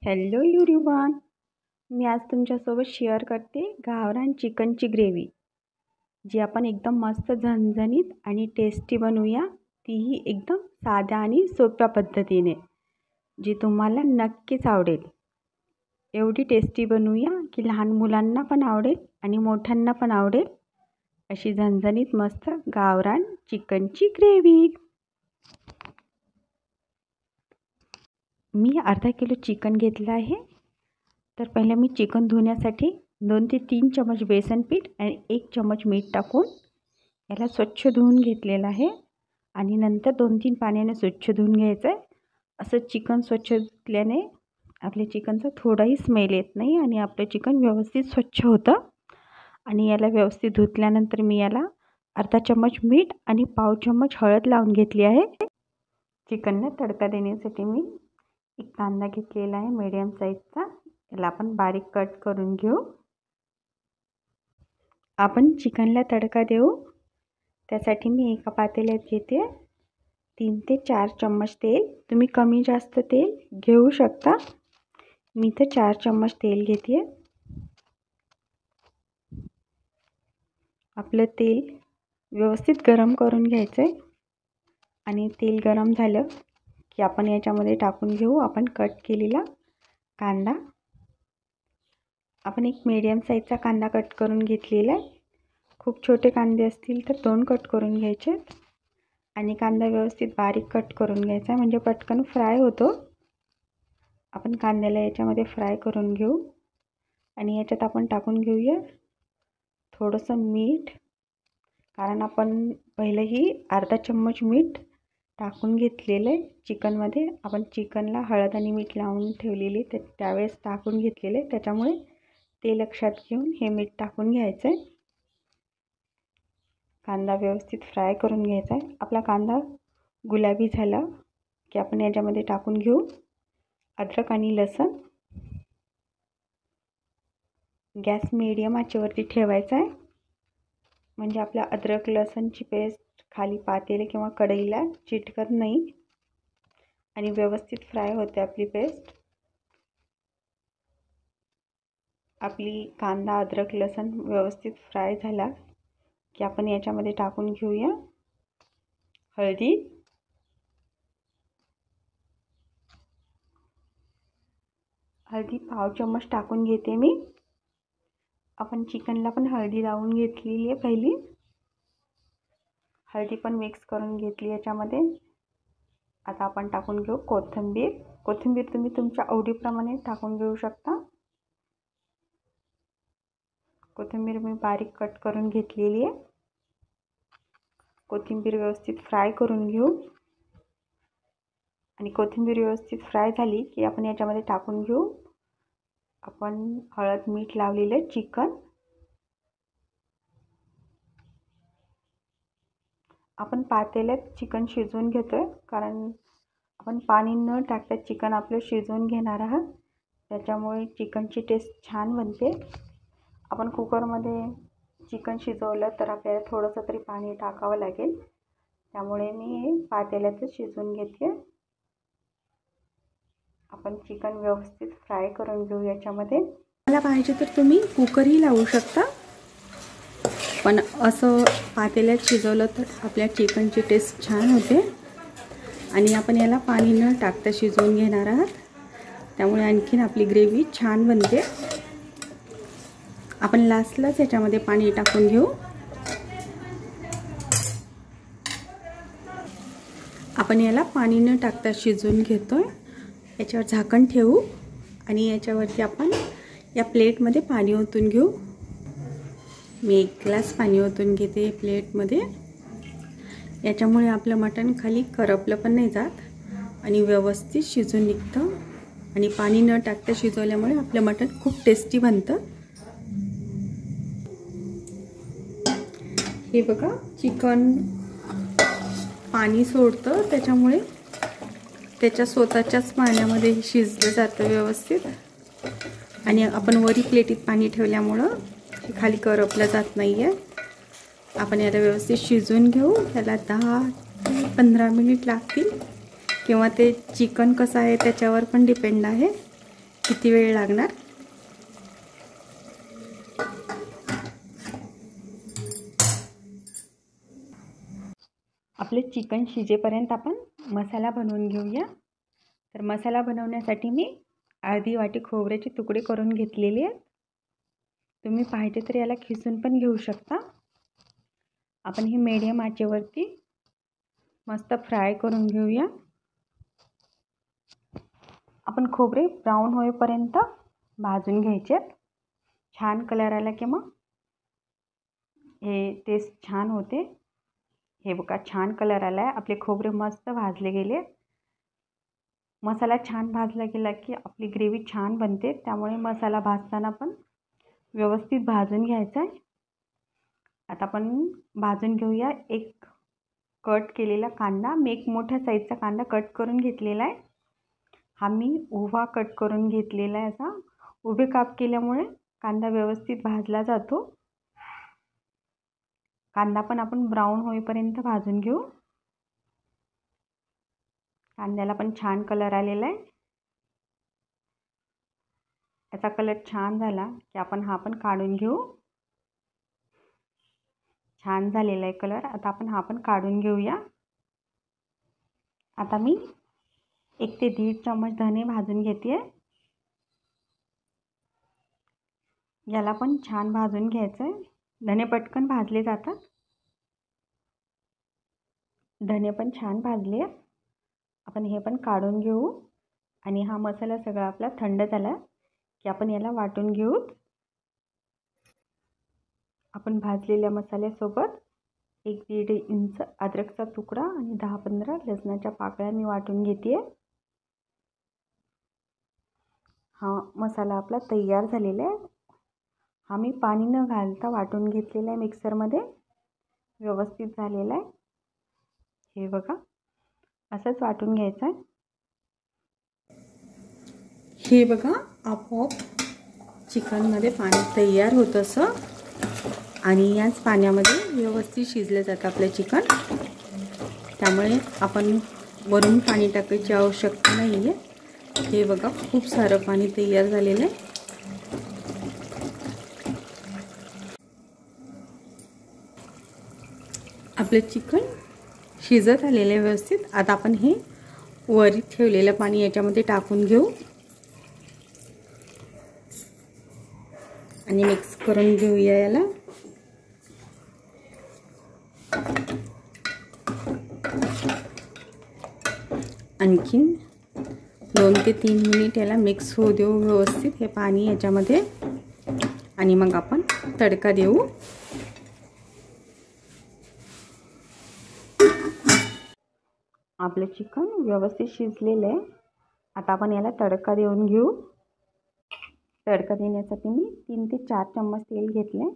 Hello everyone, मी आज तुमच्यासोबत share करते गावरान चिकनची ग्रेव्ही, जी आपण एकदम मस्त झणझणीत आणि टेस्टी बनवूया. तीही एकदम साध्या आणि सोप्या पद्धतीने, जी तुम्हाला नक्कीच आवडेल. एवढी टेस्टी बनवूया की लहान मुलांना पण आवडेल आणि मोठ्यांना पण आवडेल. अशी झणझणीत मस्त गावरान चिकनची ग्रेव्ही. मी अर्धा किलो चिकन घेतलं आहे. तर पहिलं मी चिकन धुण्यासाठी 2 ते 3 चमच बेसन पीठ आणि 1 चमच मीठ टाकून याला स्वच्छ धुवून घेतलेलं आहे. आणि नंतर 2-3 पाण्याने स्वच्छ धुवून घ्यायचं आहे. असं चिकन स्वच्छ धुतल्याने आपल्या चिकनचा थोडाही स्मेल येत नाही आणि आपलं चिकन व्यवस्थित स्वच्छ होतं. आणि याला व्यवस्थित धुतल्यानंतर मी याला अर्धा चमच मीठ आणि पाव चमच हळद लावून घेतली आहे. चिकनला तडका देण्यासाठी मी एक कांदा घेतलेला आहे मीडियम साईजचा. याला आपण बारीक कट करून घेऊ. आपण चिकनला तडका देऊ त्यासाठी मी एका पातेल्यात घेते 3 ते 4 चम्मच तेल. तुम्ही कमी जास्त तेल घेऊ शकता. मी तर 4 चम्मच तेल घेते. आपलं तेल व्यवस्थित गरम करून घ्यायचं आहे. आणि तेल गरम झालं की आपण याच्यामध्ये टाकून घेऊ आपण कट केलेला कांदा. आपण एक मीडियम साईजचा कांदा कट करून घेतलेला आहे. खूप छोटे कांदे असतील तर 2 कट करून घ्यायचे. आणि कांदा व्यवस्थित बारीक कट करून घ्यायचा आहे म्हणजे पटकन फ्राय होतो. आपण कांद्याला याच्यामध्ये फ्राय करून घेऊ. आणि याच्यात आपण टाकून घेऊया थोडंसं मीठ, कारण आपण पहिलेही अर्धा चम्मच मीठ टाकून घेतलेलं आहे चिकनमध्ये. आपण चिकनला हळद आणि मीठ लावून ठेवलेले त्यावेळेस टाकून घेतलेले, त्याच्यामुळे ते लक्षात घेऊन हे मीठ टाकून घ्यायचं आहे. कांदा व्यवस्थित फ्राय करून घ्यायचा आहे. आपला कांदा गुलाबी झाला की आपण याच्यामध्ये टाकून घेऊ अद्रक आणि लसूण. गॅस मीडियम आचेवरती ठेवायचा आहे म्हणजे आपल्या अद्रक लसूणची पेस्ट खाली पातेले किंवा कढईला चिटकत नाही आणि व्यवस्थित फ्राय होते आपली पेस्ट. आपली कांदा अद्रक लसूण व्यवस्थित फ्राय झाला की आपण याच्यामध्ये टाकून घेऊया हळदी, पाव चम्मच टाकून घेते मी. आपण चिकनला पण हळदी लावून घेतलेली आहे पहिली. हळदी पण मिक्स करून घेतली याच्यामध्ये. आता आपण टाकून घेऊ कोथिंबीर तुम्ही तुमच्या आवडीप्रमाणे टाकून घेऊ शकता. कोथिंबीर मी बारीक कट करून घेतलेली आहे. कोथिंबीर व्यवस्थित फ्राय करून घेऊ. आणि कोथिंबीर व्यवस्थित फ्राय झाली की आपण याच्यामध्ये टाकून घेऊ आपण हळद मीठ लावलेलं चिकन. आपण पातेल्यात चिकन शिजवून घेतोय कारण आपण पाणी न टाकता चिकन आपलं शिजवून घेणार आहात, त्याच्यामुळे चिकनची टेस्ट छान बनते. आपण कुकरमध्ये चिकन शिजवलं तर आपल्याला थोडंसं तरी पाणी टाकावं लागेल, त्यामुळे मी पातेल्यातच शिजवून घेते. आपण चिकन व्यवस्थित फ्राय करून घेऊ याच्यामध्ये. मला पाहिजे तर तुम्ही कुकरही लावू शकता, पण असं पातेल्यात शिजवलं तर आपल्या चिकनची टेस्ट छान होते. आणि आपण याला पाणी न टाकता शिजवून घेणार आहात, त्यामुळे आणखीन आपली ग्रेव्ही छान बनते. आपण लास्टलाच याच्यामध्ये पाणी टाकून घेऊ. आपण याला पाणी न टाकता शिजवून घेतोय. याच्यावर झाकण ठेवू आणि याच्यावरती आपण या प्लेटमध्ये पाणी ओतून घेऊ. मी 1 ग्लास पाणी ओतून घेते प्लेटमध्ये. याच्यामुळे आपलं मटण खाली करपलं पण नाही जात आणि व्यवस्थित शिजून निघतं. आणि पाणी न टाकता शिजवल्यामुळे आपलं मटण खूप टेस्टी बनतं. हे बघा, चिकन पाणी सोडतं, त्याच्यामुळे त्याच्या स्वतःच्याच पाण्यामध्ये शिजलं जातं व्यवस्थित. आणि आपण वरी प्लेटीत पाणी ठेवल्यामुळं खाली करपलं जात नाही आहे. आपण याला व्यवस्थित शिजवून घेऊ. त्याला 10 ते 15 मिनिट लागतील किंवा ते चिकन कसं आहे त्याच्यावर पण डिपेंड आहे. किती वेळ लागणार? आपले चिकन शिजेपर्यंत आपण मसाला बनवून घेऊया. तर मसाला बनवण्यासाठी मी अर्धी वाटी खोबऱ्याचे तुकडे करून घेतलेले आहेत. तुम्ही पाहिजे तर याला खिसून पण घेऊ शकता. आपण ही मीडियम आचेवरती मस्त फ्राय करून घेऊया. आपण खोबरे ब्राऊन होईपर्यंत भाजून घ्यायचे. छान कलर आला की मग हे टेस्ट छान होते. हे बघा छान कलर आला आहे. आपले खोबरे मस्त भाजले गेले. मसाला छान भाजला गेला की आपली ग्रेव्ही छान बनते. त्यामुळे मसाला भाजताना पण व्यवस्थित भाजून घ्यायचा आहे. आता आपण भाजून घेऊया. एक कट केलेला कांदा, मी एक मोठ्या साईजचा कांदा कट करून घेतलेला आहे. हा मी उभा कट करून घेतलेला आहे. असा उभे काप केल्यामुळे कांदा व्यवस्थित भाजला जातो. कांदा पण आपण ब्राऊन होईपर्यंत भाजून घेऊ. कांद्याला पण छान कलर आलेला आहे. याचा कलर छान झाला की आपण हा पण काढून घेऊ. छान झालेला आहे कलर. आता आपण हा पण काढून घेऊया. आता मी 1 ते 1.5 चम्मच धने भाजून घेते. याला पण छान भाजून घ्यायचं आहे. धने पटकन भाजले जातात. धने पण छान भाजले. आपण हे पण काढून घेऊ. आणि हा मसाला सगळा आपला थंड झाला की आपण याला वाटून घेऊ. आपण भाजलेल्या मसाल्यासोबत 1-1.5 इंच अद्रकचा तुकडा आणि 10-15 लसणाच्या पाकळ्या मी वाटून घेते. हा मसाला आपला तयार झालेला आहे. हा मी पाणी न घालता वाटून घेतलेला आहे मिक्सरमध्ये. व्यवस्थित झालेला आहे. हे बघा असंच वाटून घ्यायचं आहे. हे बघा आपोआप चिकनमध्ये पाणी तयार होतं असं. आणि याच पाण्यामध्ये व्यवस्थित शिजलं जातं आपलं चिकन. त्यामुळे आपण वरून पाणी टाकायची आवश्यकता नाही आहे. हे बघा खूप सारं पाणी तयार झालेलं आहे. आपलं चिकन शिजत आलेलं आहे व्यवस्थित. आता आपण हे वरी ठेवलेलं पाणी याच्यामध्ये टाकून घेऊ आणि मिक्स करून घेऊया याला. आणखीन 2 ते 3 मिनिट याला मिक्स होऊ देऊ व्यवस्थित हे पाणी याच्यामध्ये. आणि मग आपण तडका देऊ. आपलं चिकन व्यवस्थित शिजलेलं आहे. आता आपण याला तडका देऊन घेऊ. तडका देण्यासाठी मी 3 ते 4 चम्मच तेल घेतले.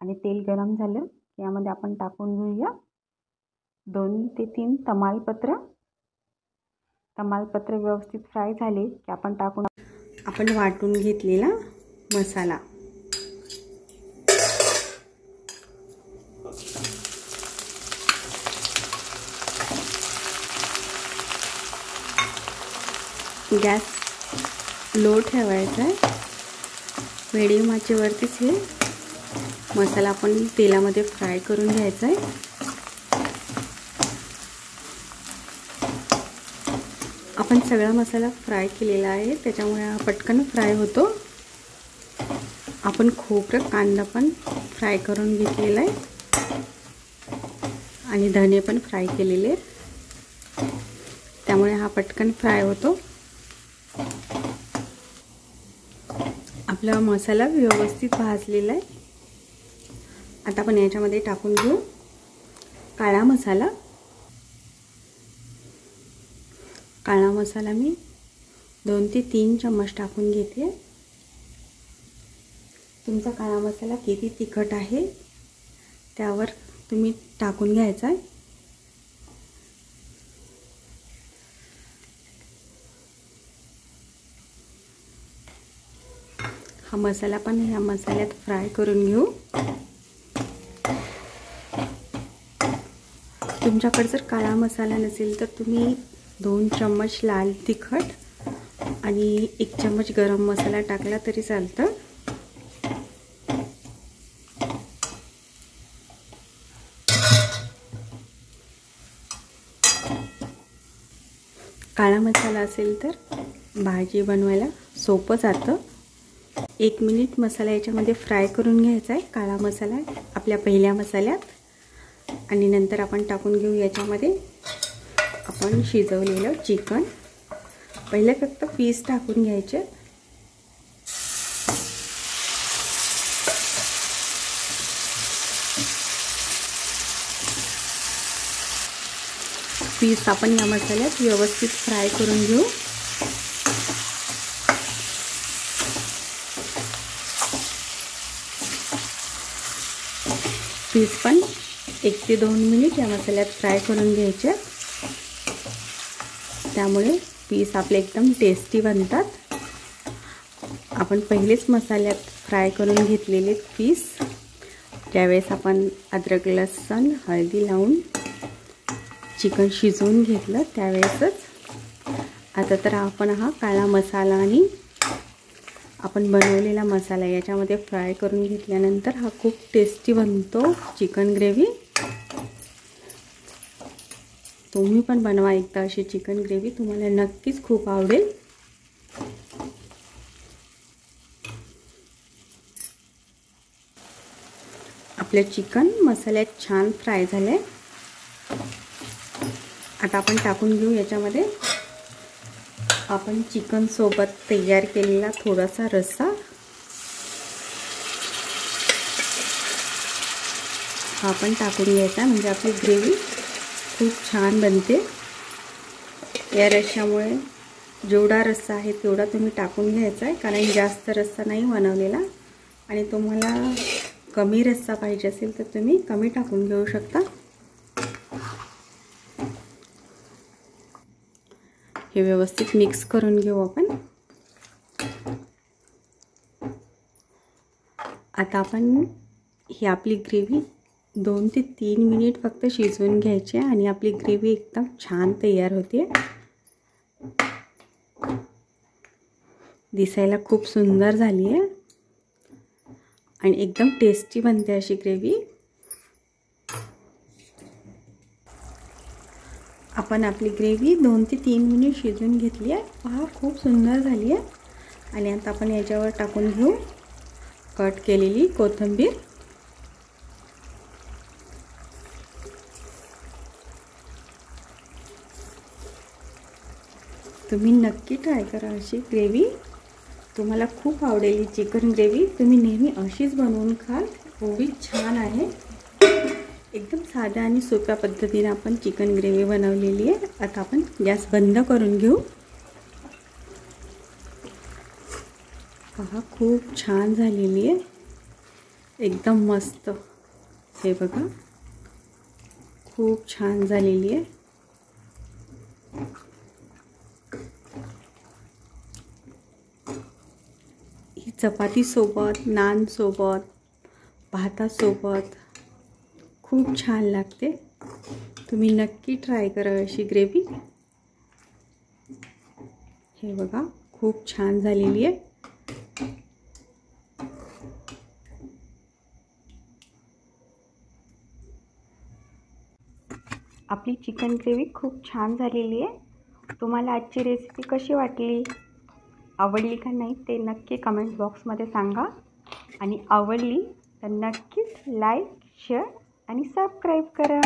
आणि तेल गरम झालं यामध्ये आपण टाकून घेऊया 2 ते 3 तमालपत्र. तमालपत्र व्यवस्थित फ्राय झाले की आपण वाटून घेतलेला मसाला. गॅस लो ठेवायचा आहे. मीडियम आचेवरतीच हे मसाला आपण तेलामध्ये फ्राय करून घ्यायचा आहे. आपण सगळा मसाला फ्राय केलेला आहे त्याच्यामुळे हा पटकन फ्राय होतो. आपण खोबरं कांदा पण फ्राय करून घेतलेला आहे आणि धने पण फ्राय केलेले आहेत. त्यामुळे हा पटकन फ्राय होतो. आपला मसाला व्यवस्थित भाजलेला आहे. आता आपण याच्यामध्ये टाकून घेऊ काळा मसाला. काळा मसाला मी 2 ते 3 चम्मच टाकून घेते. तुमचा काळा मसाला किती तिखट आहे त्यावर तुम्ही टाकून घ्यायचा आहे. हा मसाला पण ह्या मसाल्यात फ्राय करून घेऊ. तुमच्याकडे जर काळा मसाला नसेल तर तुम्ही 2 चम्मच लाल तिखट आणि 1 चम्मच गरम मसाला टाकला तरी चालतं. काळा मसाला असेल तर भाजी बनवायला सोपं जातं. 1 मिनिट मसाला याच्यामध्ये फ्राय करून घ्यायचा आहे, काळा मसाला आपल्या पहिल्या मसाल्यात. आणि नंतर आपण टाकून घेऊ याच्यामध्ये आपण शिजवलेलं चिकन. पहिले फक्त पीस टाकून घ्यायचे. पीस आपण या मसाल्यात व्यवस्थित फ्राय करून घेऊ. पीस पण 1 ते 2 मिनिट या मसाल्यात फ्राय करून घ्यायचे. त्यामुळे पीस आपले एकदम टेस्टी बनतात. आपण पहिलेच मसाल्यात फ्राय करून घेतलेले पीस, त्यावेळेस आपण अद्रक लसूण हळदी लावून चिकन शिजवून घेतलं त्यावेळेसच. आता तर आपण हा काळा मसाला आणि आपण बनवलेला मसाला याच्यामध्ये फ्राय करून घेतल्यानंतर हा खूप टेस्टी बनतो चिकन ग्रेव्ही. तुम्ही पण बनवा एकदा अशी चिकन ग्रेव्ही, तुम्हाला नक्कीच खूप आवडेल. आपले चिकन मसाल्यात छान फ्राय झाले. आता आपण टाकून घेऊ याच्यामध्ये आपण चिकन सोबत तयार केलेला थोडासा रस्सा. हा आपण टाकून घ्यायचा, म्हणजे आपली ग्रेव्ही खूप छान बनते. या रस्स्यामुळे जेवढा रस्सा आहे तेवढा तुम्ही टाकून घ्यायचा आहे, कारण जास्त रस्सा नाही बनवलेला. आणि तुम्हाला कमी रस्सा पाहिजे असेल तर तुम्ही कमी टाकून घेऊ शकता. हे व्यवस्थित मिक्स करून घेऊ आपण. आता आपण ही आपली ग्रेव्ही 2 ते 3 मिनिट फक्त शिजवून घ्यायची आणि आपली ग्रेव्ही एकदम छान तयार होते. दिसायला खूप सुंदर झाली आहे आणि एकदम टेस्टी बनते अशी ग्रेव्ही. आपण आपली ग्रेव्ही 2 ते 3 मिनिट शिजवून घेतली आहे. पहा खूप सुंदर झाली आहे. आणि आता आपण याच्यावर टाकून घेऊ कट केलेली कोथिंबीर. तुम्ही नक्की ट्राय करा अशी ग्रेव्ही, तुम्हाला खूप आवडेल ही चिकन ग्रेव्ही. तुम्ही नेहमी अशीच बनवून खाल, खूप छान आहे. एकदम साध्या आणि सोप्या पद्धतीने आपण चिकन ग्रेव्ही बनवलेली आहे. आता आपण गॅस बंद करून घेऊ. पहा खूप छान झालेली आहे, एकदम मस्त. हे बघा खूप छान झालेली आहे. ही चपाती सोबत, नान सोबत, भातासोबत खूप छान लागते. तुम्ही नक्की ट्राय करा अशी ग्रेव्ही. हे बघा खूप छान झालेली आहे. आपली चिकन ग्रेव्ही खूप छान झालेली आहे. तुम्हाला आजची रेसिपी कशी वाटली, आवडली का नाही ते नक्की कमेंट बॉक्समध्ये सांगा. आणि आवडली तर नक्कीच लाईक, शेअर आणि सबस्क्राईब करा.